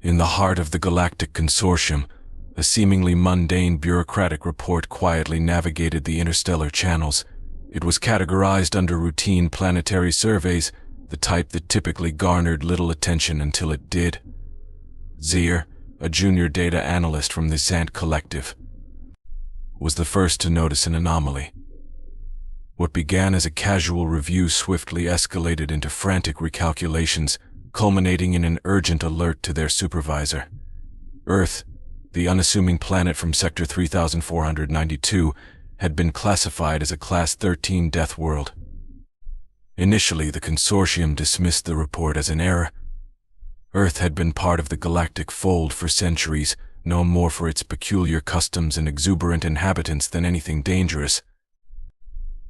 In the heart of the Galactic Consortium, a seemingly mundane bureaucratic report quietly navigated the interstellar channels. It was categorized under routine planetary surveys, the type that typically garnered little attention until it did. Zier, a junior data analyst from the Sant Collective, was the first to notice an anomaly. What began as a casual review swiftly escalated into frantic recalculations, culminating in an urgent alert to their supervisor. Earth, the unassuming planet from Sector 3492, had been classified as a Class 13 Deathworld. Initially, the consortium dismissed the report as an error. Earth had been part of the galactic fold for centuries, known more for its peculiar customs and exuberant inhabitants than anything dangerous.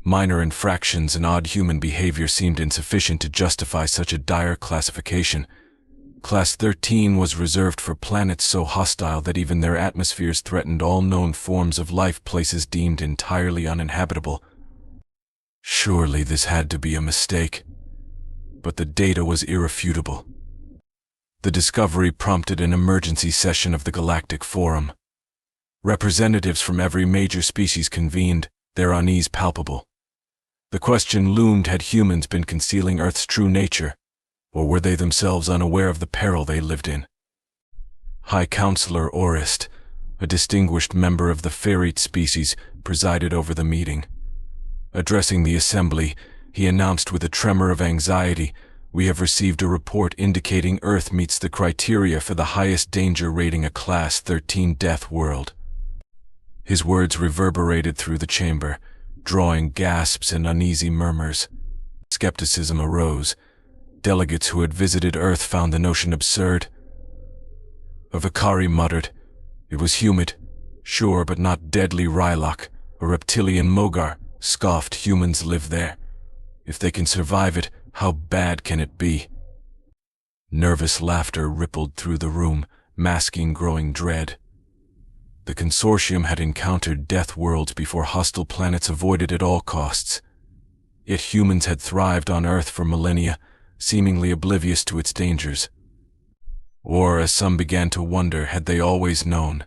Minor infractions and odd human behavior seemed insufficient to justify such a dire classification. Class 13 was reserved for planets so hostile that even their atmospheres threatened all known forms of life, places deemed entirely uninhabitable. Surely this had to be a mistake. But the data was irrefutable. The discovery prompted an emergency session of the Galactic Forum. Representatives from every major species convened, their unease palpable. The question loomed: had humans been concealing Earth's true nature, or were they themselves unaware of the peril they lived in? High Counselor Orcs, a distinguished member of the ferrite species, presided over the meeting. Addressing the assembly, he announced with a tremor of anxiety, "We have received a report indicating Earth meets the criteria for the highest danger rating, a Class 13 death world." His words reverberated through the chamber, drawing gasps and uneasy murmurs. Skepticism arose. Delegates who had visited Earth found the notion absurd. A Vicari muttered, "It was humid, sure, but not deadly Rylok, a reptilian Mogar, scoffed. Humans live there. If they can survive it, how bad can it be?" Nervous laughter rippled through the room, masking growing dread. The consortium had encountered death worlds before, hostile planets avoided at all costs. Yet humans had thrived on Earth for millennia, seemingly oblivious to its dangers. Or, as some began to wonder, had they always known?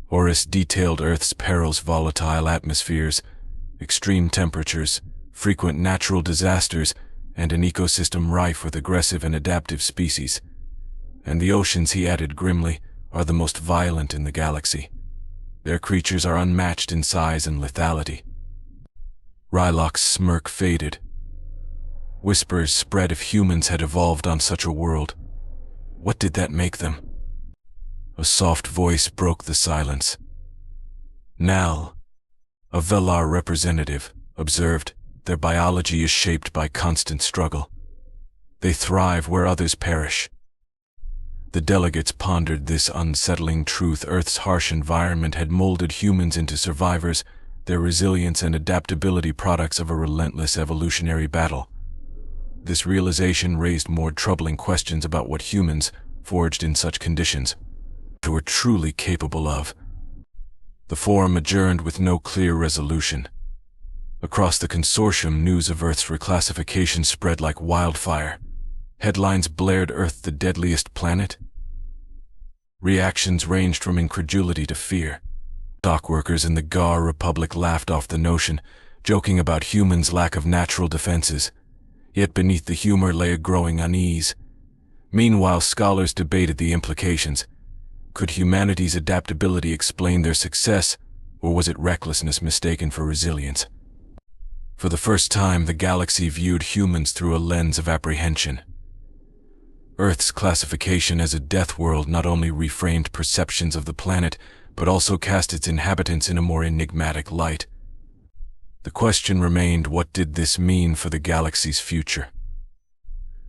Horus detailed Earth's perils: volatile atmospheres, extreme temperatures, frequent natural disasters, and an ecosystem rife with aggressive and adaptive species. And the oceans, he added grimly, are the most violent in the galaxy. Their creatures are unmatched in size and lethality. Rylok's smirk faded. Whispers spread if humans had evolved on such a world. What did that make them? A soft voice broke the silence. Nal, a Velar representative, observed, "Their biology is shaped by constant struggle. They thrive where others perish." The delegates pondered this unsettling truth. Earth's harsh environment had molded humans into survivors, their resilience and adaptability products of a relentless evolutionary battle. This realization raised more troubling questions about what humans, forged in such conditions, were truly capable of. The forum adjourned with no clear resolution. Across the consortium, news of Earth's reclassification spread like wildfire. Headlines blared, "Earth the deadliest planet?" Reactions ranged from incredulity to fear. Dockworkers in the Gar Republic laughed off the notion, joking about humans' lack of natural defenses. Yet beneath the humor lay a growing unease. Meanwhile, scholars debated the implications. Could humanity's adaptability explain their success, or was it recklessness mistaken for resilience? For the first time, the galaxy viewed humans through a lens of apprehension. Earth's classification as a death world not only reframed perceptions of the planet, but also cast its inhabitants in a more enigmatic light. The question remained, what did this mean for the galaxy's future?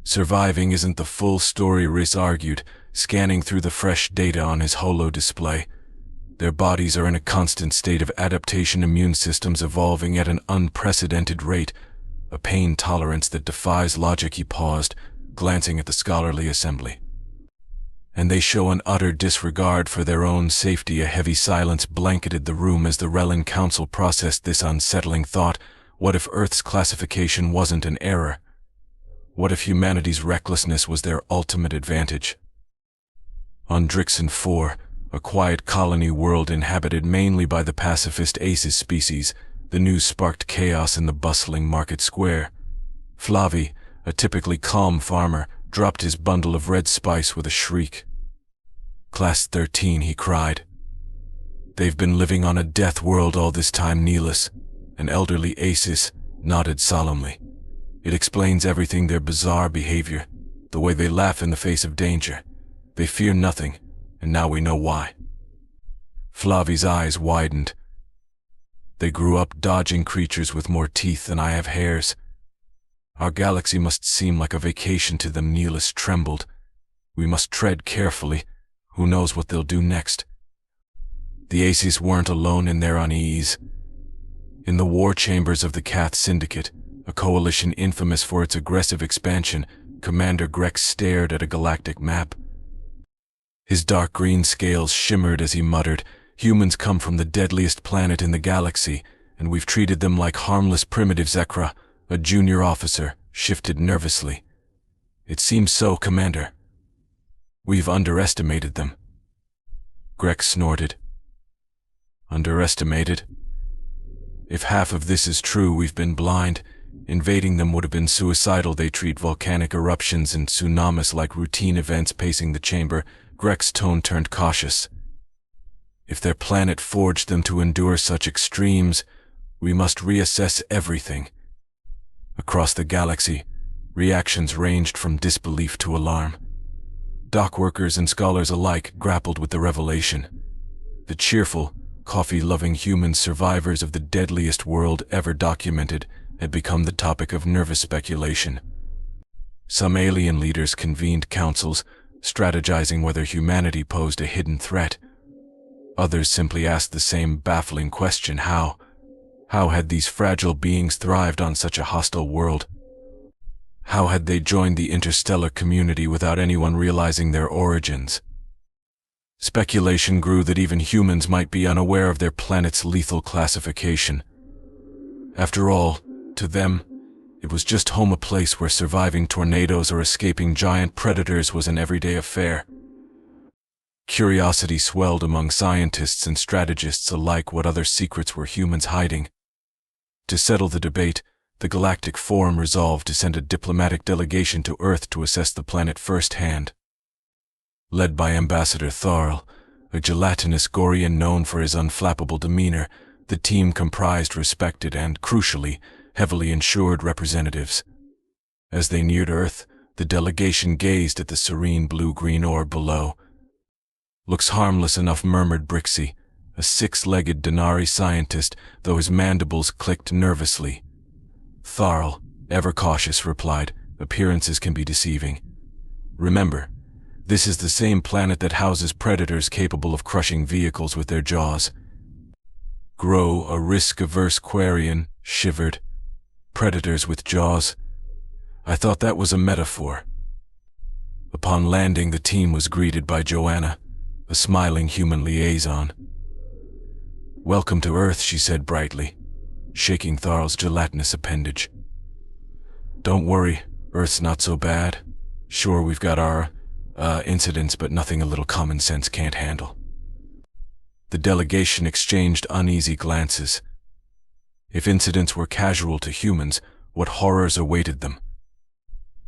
Surviving isn't the full story, Rhys argued, scanning through the fresh data on his holo display. Their bodies are in a constant state of adaptation, immune systems evolving at an unprecedented rate, a pain tolerance that defies logic. He paused, glancing at the scholarly assembly. And they show an utter disregard for their own safety. A heavy silence blanketed the room as the Relin Council processed this unsettling thought. What if Earth's classification wasn't an error? What if humanity's recklessness was their ultimate advantage? On Drixon 4, a quiet colony world inhabited mainly by the pacifist Aces species, the news sparked chaos in the bustling market square. Flavi, a typically calm farmer, dropped his bundle of red spice with a shriek. "Class 13, he cried. "They've been living on a death world all this time, Neelis." An elderly Aces nodded solemnly. "It explains everything, their bizarre behavior, the way they laugh in the face of danger. They fear nothing, and now we know why." Flavi's eyes widened. "They grew up dodging creatures with more teeth than I have hairs. Our galaxy must seem like a vacation to them." Neelis trembled. "We must tread carefully. Who knows what they'll do next?" The Aces weren't alone in their unease. In the war chambers of the Cath Syndicate, a coalition infamous for its aggressive expansion, Commander Grex stared at a galactic map. His dark green scales shimmered as he muttered, "Humans come from the deadliest planet in the galaxy, and we've treated them like harmless primitive Zekra." A junior officer shifted nervously. "It seems so, Commander. We've underestimated them." Grex snorted. "Underestimated? If half of this is true, we've been blind. Invading them would have been suicidal. They treat volcanic eruptions and tsunamis like routine events." Pacing the chamber, Grex's tone turned cautious. "If their planet forged them to endure such extremes, we must reassess everything." Across the galaxy, reactions ranged from disbelief to alarm. Dock workers and scholars alike grappled with the revelation. The cheerful, coffee-loving human survivors of the deadliest world ever documented had become the topic of nervous speculation. Some alien leaders convened councils, strategizing whether humanity posed a hidden threat. Others simply asked the same baffling question: how? How had these fragile beings thrived on such a hostile world? How had they joined the interstellar community without anyone realizing their origins? Speculation grew that even humans might be unaware of their planet's lethal classification. After all, to them, it was just home, a place where surviving tornadoes or escaping giant predators was an everyday affair. Curiosity swelled among scientists and strategists alike. What other secrets were humans hiding? To settle the debate, the Galactic Forum resolved to send a diplomatic delegation to Earth to assess the planet firsthand. Led by Ambassador Tharl, a gelatinous Gorian known for his unflappable demeanor, the team comprised respected and, crucially, heavily insured representatives. As they neared Earth, the delegation gazed at the serene blue-green orb below. "Looks harmless enough," murmured Brixie, a six-legged Denari scientist, though his mandibles clicked nervously. Tharl, ever cautious, replied, "Appearances can be deceiving. Remember, this is the same planet that houses predators capable of crushing vehicles with their jaws." Grow, a risk-averse Quarian, shivered. "Predators with jaws? I thought that was a metaphor." Upon landing, the team was greeted by Joanna, a smiling human liaison. "Welcome to Earth," she said brightly, shaking Tharl's gelatinous appendage. "Don't worry, Earth's not so bad. Sure, we've got our, incidents, but nothing a little common sense can't handle." The delegation exchanged uneasy glances. If incidents were casual to humans, what horrors awaited them?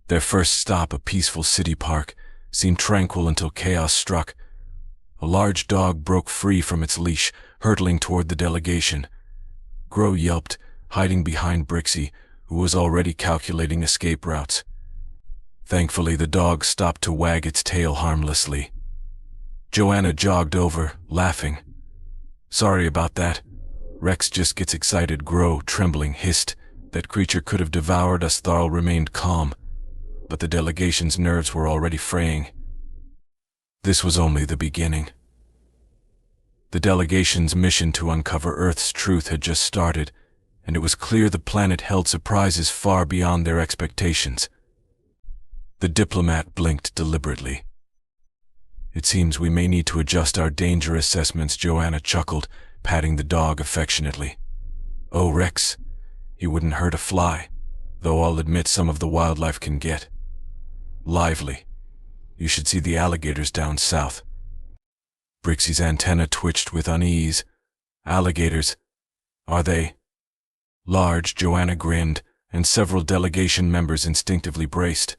Their first stop, a peaceful city park, seemed tranquil until chaos struck. A large dog broke free from its leash, hurtling toward the delegation. Grow yelped, hiding behind Brixie, who was already calculating escape routes. Thankfully, the dog stopped to wag its tail harmlessly. Joanna jogged over, laughing. "Sorry about that. Rex just gets excited." Grow, trembling, hissed, "That creature could have devoured us." Tharl remained calm, but the delegation's nerves were already fraying. This was only the beginning. The delegation's mission to uncover Earth's truth had just started, and it was clear the planet held surprises far beyond their expectations. The diplomat blinked deliberately. "It seems we may need to adjust our danger assessments," Joanna chuckled, patting the dog affectionately. "Oh, Rex, he wouldn't hurt a fly, though I'll admit some of the wildlife can get lively. You should see the alligators down south. Brixie's antenna twitched with unease. Alligators. Are they? Large, Joanna grinned, and several delegation members instinctively braced.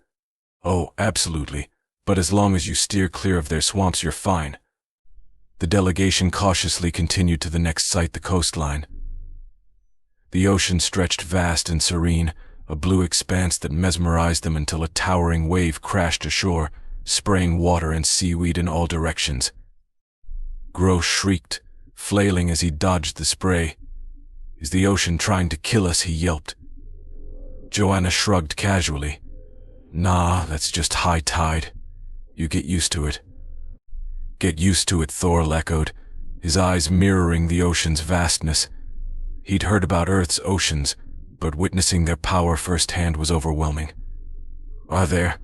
Oh, absolutely, but as long as you steer clear of their swamps, you're fine. The delegation cautiously continued to the next site, the coastline. The ocean stretched vast and serene, a blue expanse that mesmerized them until a towering wave crashed ashore, spraying water and seaweed in all directions. Gross shrieked, flailing as he dodged the spray. "Is the ocean trying to kill us?" he yelped. Joanna shrugged casually. "Nah, that's just high tide. You get used to it." "Get used to it," Thorl echoed, his eyes mirroring the ocean's vastness. He'd heard about Earth's oceans, but witnessing their power firsthand was overwhelming. "Are there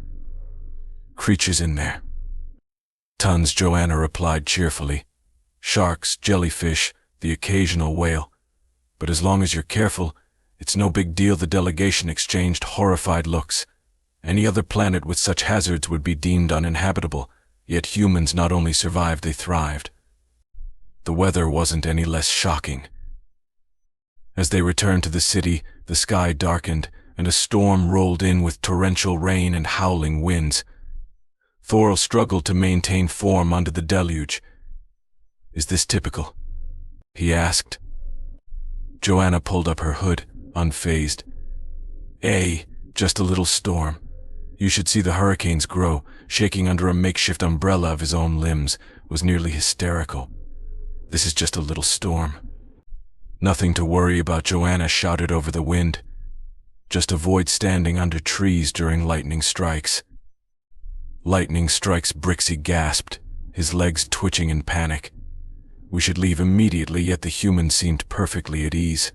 creatures in there?" "Tons," Joanna replied cheerfully. "Sharks, jellyfish, the occasional whale. But as long as you're careful, it's no big deal." The delegation exchanged horrified looks. Any other planet with such hazards would be deemed uninhabitable, yet humans not only survived, they thrived. The weather wasn't any less shocking. As they returned to the city, the sky darkened, and a storm rolled in with torrential rain and howling winds. Thorl struggled to maintain form under the deluge. "Is this typical?" he asked. Joanna pulled up her hood, unfazed. Just a little storm. You should see the hurricanes grow." Shaking under a makeshift umbrella of his own limbs, was nearly hysterical. "This is just a little storm." "Nothing to worry about," Joanna shouted over the wind. "Just avoid standing under trees during lightning strikes." "Lightning strikes," Brixie gasped, his legs twitching in panic. "We should leave immediately," yet the humans seemed perfectly at ease.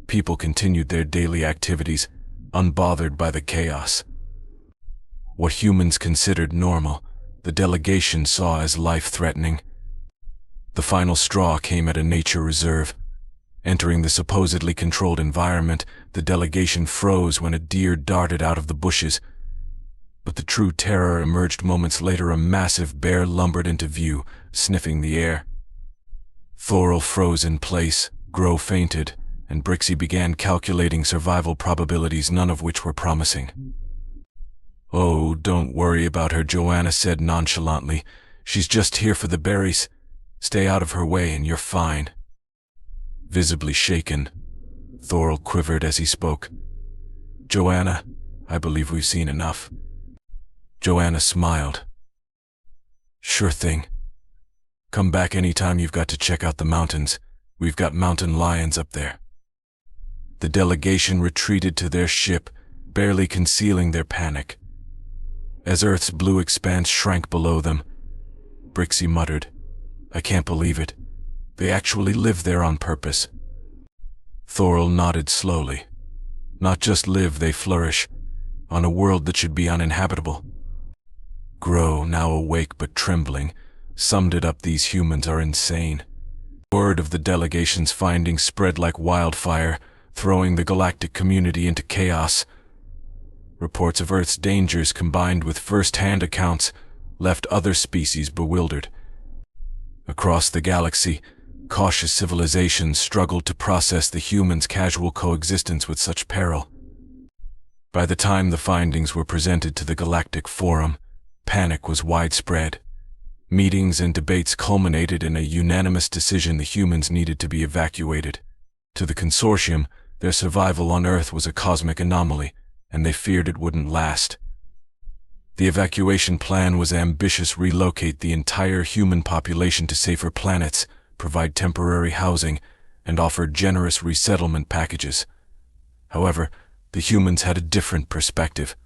People continued their daily activities, unbothered by the chaos. What humans considered normal, the delegation saw as life-threatening. The final straw came at a nature reserve. Entering the supposedly controlled environment, the delegation froze when a deer darted out of the bushes. But the true terror emerged moments later. A massive bear lumbered into view, sniffing the air. Thorl froze in place, Grow fainted, and Brixie began calculating survival probabilities, none of which were promising. "Oh, don't worry about her," Joanna said nonchalantly. "She's just here for the berries. Stay out of her way and you're fine." Visibly shaken, Thorl quivered as he spoke. "Joanna, I believe we've seen enough." Joanna smiled. "Sure thing. Come back anytime you've got to check out the mountains. We've got mountain lions up there." The delegation retreated to their ship, barely concealing their panic. As Earth's blue expanse shrank below them, Brixie muttered, "I can't believe it. They actually live there on purpose." Thorl nodded slowly. "Not just live, they flourish, on a world that should be uninhabitable." Grow, now awake but trembling, summed it up: "These humans are insane." Word of the delegation's findings spread like wildfire, throwing the galactic community into chaos. Reports of Earth's dangers combined with first-hand accounts left other species bewildered. Across the galaxy, cautious civilizations struggled to process the humans' casual coexistence with such peril. By the time the findings were presented to the Galactic Forum, panic was widespread. Meetings and debates culminated in a unanimous decision: the humans needed to be evacuated. To the consortium, their survival on Earth was a cosmic anomaly, and they feared it wouldn't last. The evacuation plan was ambitious: relocate the entire human population to safer planets, provide temporary housing, and offer generous resettlement packages. However, the humans had a different perspective.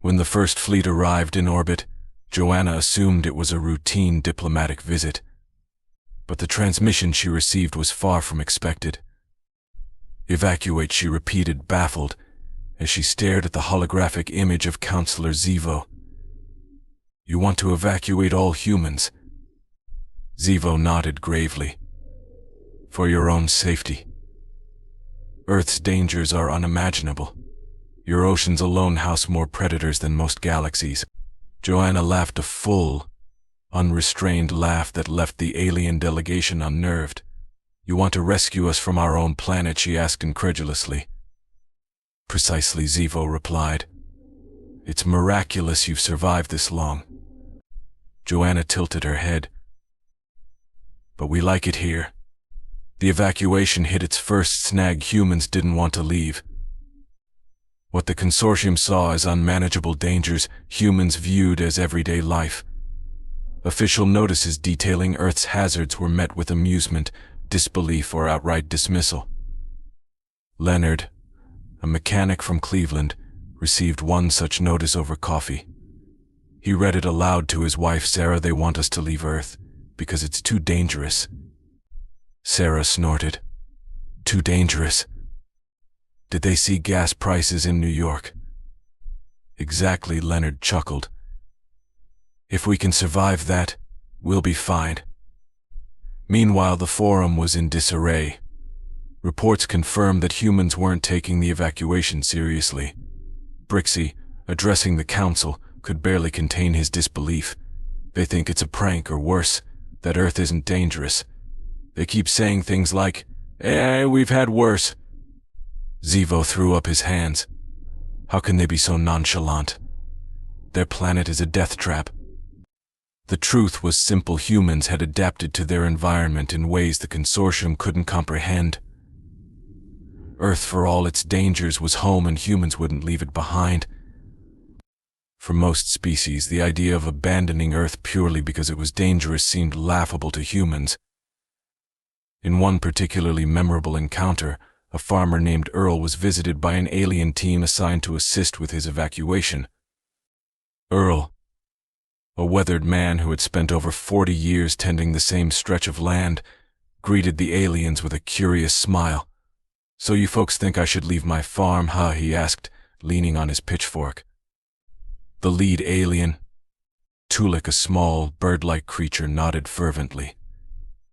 When the first fleet arrived in orbit, Joanna assumed it was a routine diplomatic visit. But the transmission she received was far from expected. "Evacuate," she repeated, baffled, as she stared at the holographic image of Counselor Zivo. "You want to evacuate all humans?" Zivo nodded gravely. "For your own safety. Earth's dangers are unimaginable. Your oceans alone house more predators than most galaxies." Joanna laughed a full, unrestrained laugh that left the alien delegation unnerved. "You want to rescue us from our own planet?" she asked incredulously. "Precisely," Zivo replied. "It's miraculous you've survived this long." Joanna tilted her head. "But we like it here. The evacuation hit its first snag. Humans didn't want to leave. What the consortium saw as unmanageable dangers, humans viewed as everyday life. Official notices detailing Earth's hazards were met with amusement, disbelief, or outright dismissal. Leonard, a mechanic from Cleveland, received one such notice over coffee. He read it aloud to his wife, "Sarah, they want us to leave Earth because it's too dangerous." Sarah snorted. "Too dangerous? Did they see gas prices in New York?" "Exactly," Leonard chuckled. "If we can survive that, we'll be fine." Meanwhile, the forum was in disarray. Reports confirmed that humans weren't taking the evacuation seriously. Brixie, addressing the council, could barely contain his disbelief. "They think it's a prank, or worse, that Earth isn't dangerous. They keep saying things like, 'we've had worse.'" Zivo threw up his hands. "How can they be so nonchalant? Their planet is a death trap." The truth was simple. Humans had adapted to their environment in ways the consortium couldn't comprehend. Earth, for all its dangers, was home, and humans wouldn't leave it behind. For most species, the idea of abandoning Earth purely because it was dangerous seemed laughable to humans. In one particularly memorable encounter, a farmer named Earl was visited by an alien team assigned to assist with his evacuation. Earl, a weathered man who had spent over 40 years tending the same stretch of land, greeted the aliens with a curious smile. "So you folks think I should leave my farm, huh?" he asked, leaning on his pitchfork. The lead alien, Tulik, a small, bird-like creature, nodded fervently.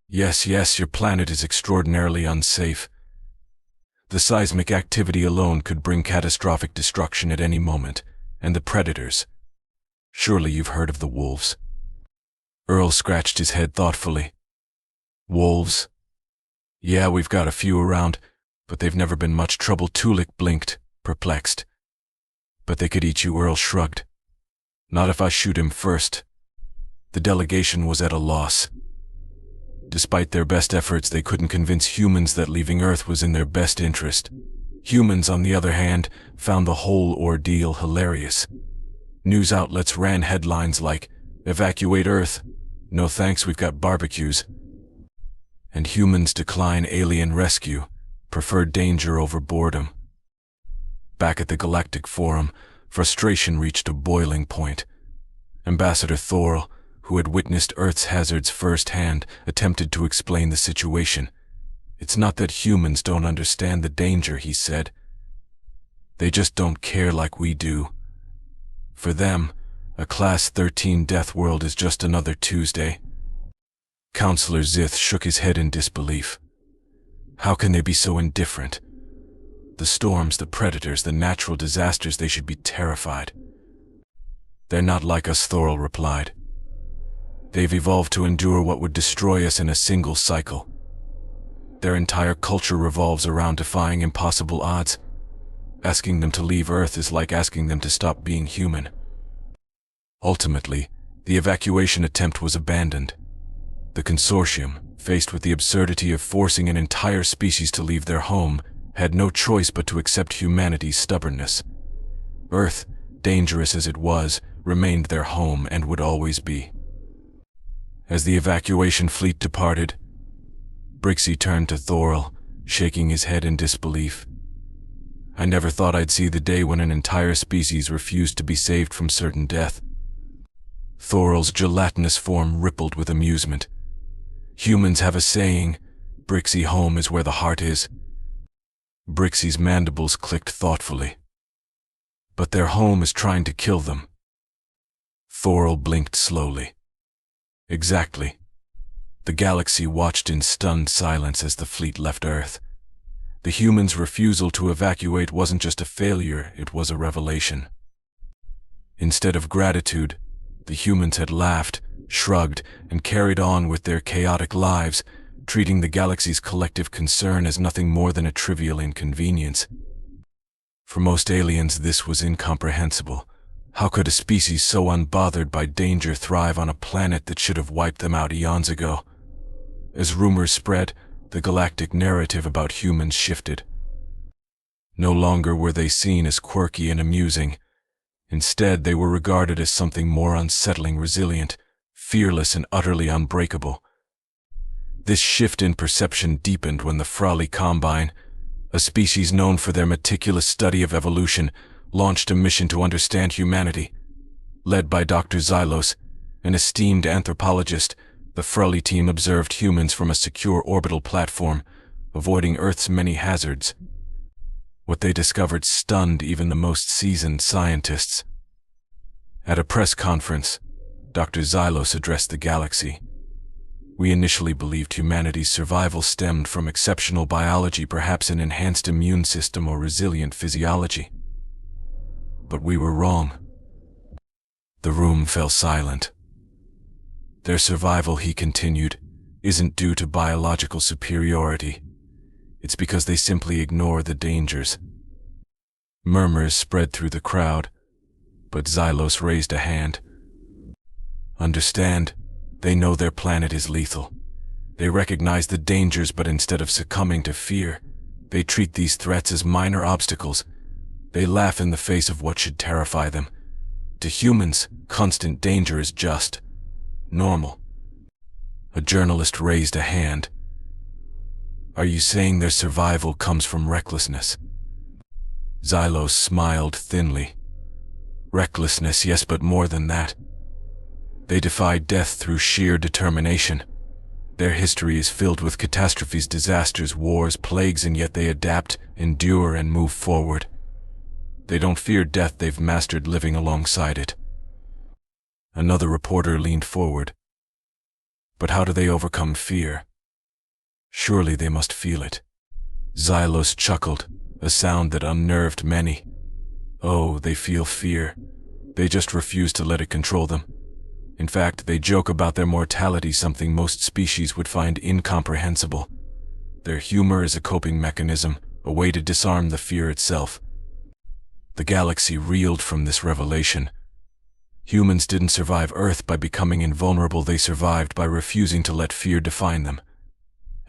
Yes, your planet is extraordinarily unsafe. The seismic activity alone could bring catastrophic destruction at any moment, and the predators. Surely you've heard of the wolves." Earl scratched his head thoughtfully. "Wolves? Yeah, we've got a few around, but they've never been much trouble." Tulik blinked, perplexed. "But they could eat you," Earl shrugged. "Not if I shoot him first." The delegation was at a loss. Despite their best efforts, they couldn't convince humans that leaving Earth was in their best interest. Humans, on the other hand, found the whole ordeal hilarious. News outlets ran headlines like, "Evacuate Earth. No thanks, we've got barbecues." And humans decline alien rescue, prefer danger over boredom. Back at the Galactic Forum, frustration reached a boiling point. Ambassador Thorl, who had witnessed Earth's hazards firsthand, attempted to explain the situation. "It's not that humans don't understand the danger," he said. "They just don't care like we do. For them, a Class 13 Deathworld is just another Tuesday." Counselor Zith shook his head in disbelief. "How can they be so indifferent? The storms, the predators, the natural disasters, they should be terrified." "They're not like us," Thorl replied. "They've evolved to endure what would destroy us in a single cycle. Their entire culture revolves around defying impossible odds. Asking them to leave Earth is like asking them to stop being human." Ultimately, the evacuation attempt was abandoned. The consortium, faced with the absurdity of forcing an entire species to leave their home, had no choice but to accept humanity's stubbornness. Earth, dangerous as it was, remained their home and would always be. As the evacuation fleet departed, Brixie turned to Thorl, shaking his head in disbelief. "I never thought I'd see the day when an entire species refused to be saved from certain death." Thorl's gelatinous form rippled with amusement. "Humans have a saying, 'Brixie, home is where the heart is.'" Brixie's mandibles clicked thoughtfully. "But their home is trying to kill them." Thorl blinked slowly. "Exactly." The galaxy watched in stunned silence as the fleet left Earth. The humans' refusal to evacuate wasn't just a failure, it was a revelation. Instead of gratitude, the humans had laughed, shrugged, and carried on with their chaotic lives, treating the galaxy's collective concern as nothing more than a trivial inconvenience. For most aliens, this was incomprehensible. How could a species so unbothered by danger thrive on a planet that should have wiped them out eons ago? As rumors spread, the galactic narrative about humans shifted. No longer were they seen as quirky and amusing. Instead, they were regarded as something more unsettling, resilient, fearless, and utterly unbreakable. This shift in perception deepened when the Frawley Combine, a species known for their meticulous study of evolution, launched a mission to understand humanity. Led by Dr. Xylos, an esteemed anthropologist, the Frawley team observed humans from a secure orbital platform, avoiding Earth's many hazards. What they discovered stunned even the most seasoned scientists. At a press conference, Dr. Xylos addressed the galaxy. We initially believed humanity's survival stemmed from exceptional biology, perhaps an enhanced immune system or resilient physiology. But we were wrong. The room fell silent. Their survival, he continued, isn't due to biological superiority. It's because they simply ignore the dangers. Murmurs spread through the crowd, but Xylos raised a hand. Understand, they know their planet is lethal. They recognize the dangers, but instead of succumbing to fear, they treat these threats as minor obstacles. They laugh in the face of what should terrify them. To humans, constant danger is just normal. A journalist raised a hand. Are you saying their survival comes from recklessness? Xylos smiled thinly. Recklessness, yes, but more than that. They defy death through sheer determination. Their history is filled with catastrophes, disasters, wars, plagues, and yet they adapt, endure, and move forward. They don't fear death, they've mastered living alongside it. Another reporter leaned forward. But how do they overcome fear? Surely they must feel it. Xylos chuckled, a sound that unnerved many. Oh, they feel fear. They just refuse to let it control them. In fact, they joke about their mortality, something most species would find incomprehensible. Their humor is a coping mechanism, a way to disarm the fear itself. The galaxy reeled from this revelation. Humans didn't survive Earth by becoming invulnerable, they survived by refusing to let fear define them.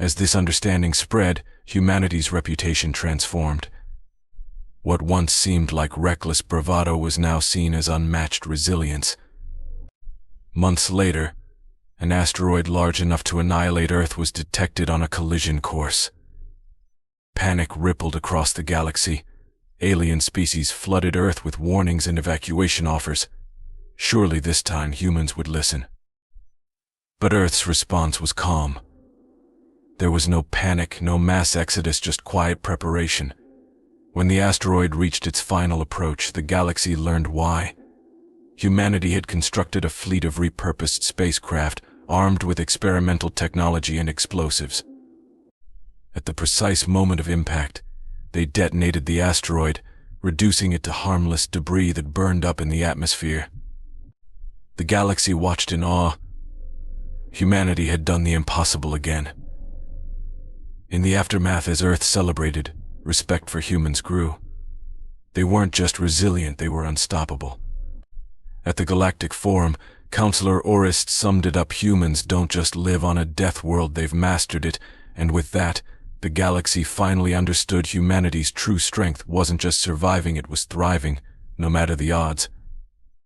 As this understanding spread, humanity's reputation transformed. What once seemed like reckless bravado was now seen as unmatched resilience. Months later, an asteroid large enough to annihilate Earth was detected on a collision course. Panic rippled across the galaxy. Alien species flooded Earth with warnings and evacuation offers. Surely this time humans would listen. But Earth's response was calm. There was no panic, no mass exodus, just quiet preparation. When the asteroid reached its final approach, the galaxy learned why. Humanity had constructed a fleet of repurposed spacecraft, armed with experimental technology and explosives. At the precise moment of impact, they detonated the asteroid, reducing it to harmless debris that burned up in the atmosphere. The galaxy watched in awe. Humanity had done the impossible again. In the aftermath, as Earth celebrated, respect for humans grew. They weren't just resilient, they were unstoppable. At the Galactic Forum, Counselor Orcs summed it up: humans don't just live on a death world, they've mastered it, and with that, the galaxy finally understood humanity's true strength wasn't just surviving, it was thriving, no matter the odds.